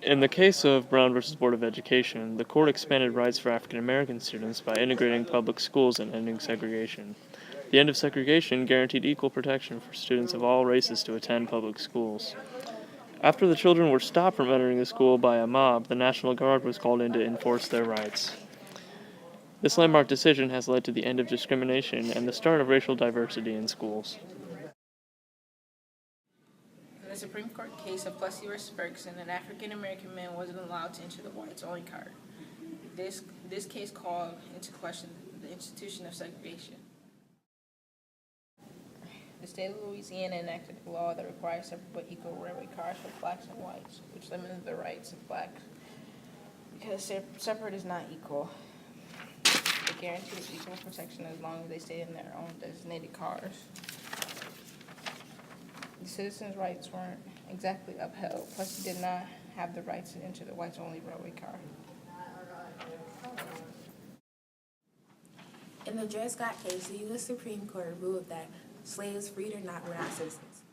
In the case of Brown v. Board of Education, the court expanded rights for African American students by integrating public schools and ending segregation. The end of segregation guaranteed equal protection for students of all races to attend public schools. After the children were stopped from entering the school by a mob, the National Guard was called in to enforce their rights. This landmark decision has led to the end of discrimination and the start of racial diversity in schools. In the Supreme Court case of Plessy v. Ferguson, an African-American man wasn't allowed to enter the whites-only car. This case called into question the institution of segregation. The state of Louisiana enacted a law that requires separate but equal railway cars for blacks and whites, which limited the rights of blacks because separate is not equal. It guarantees equal protection as long as they stay in their own designated cars. The citizens' rights weren't exactly upheld, plus he did not have the rights to enter the whites-only railway car. In the Dred Scott case, the U.S. Supreme Court ruled that slaves, freed or not, were not citizens.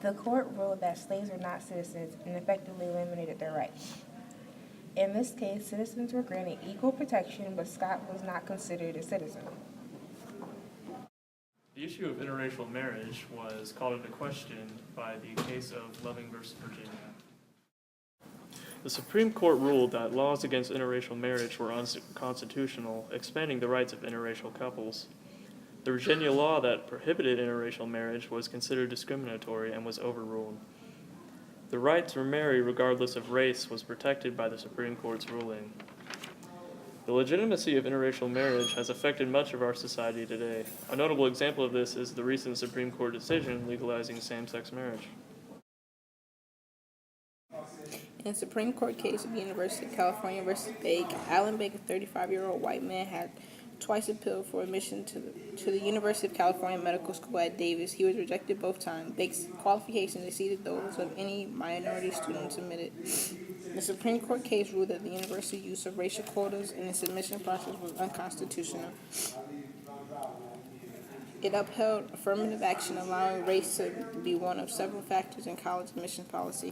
The court ruled that slaves were not citizens and effectively eliminated their rights. In this case, citizens were granted equal protection, but Scott was not considered a citizen. The issue of interracial marriage was called into question by the case of Loving v. Virginia. The Supreme Court ruled that laws against interracial marriage were unconstitutional, expanding the rights of interracial couples. The Virginia law that prohibited interracial marriage was considered discriminatory and was overruled. The right to marry regardless of race was protected by the Supreme Court's ruling. The legitimacy of interracial marriage has affected much of our society today. A notable example of this is the recent Supreme Court decision legalizing same-sex marriage. In a Supreme Court case of the University of California versus Bake, Alan Bake, a 35-year-old white man, had twice appealed for admission to the University of California Medical School at Davis. He was rejected both times. Bake's qualifications exceeded those of any minority student submitted. The Supreme Court case ruled that the university's use of racial quotas in its admission process was unconstitutional. It upheld affirmative action, allowing race to be one of several factors in college admission policy.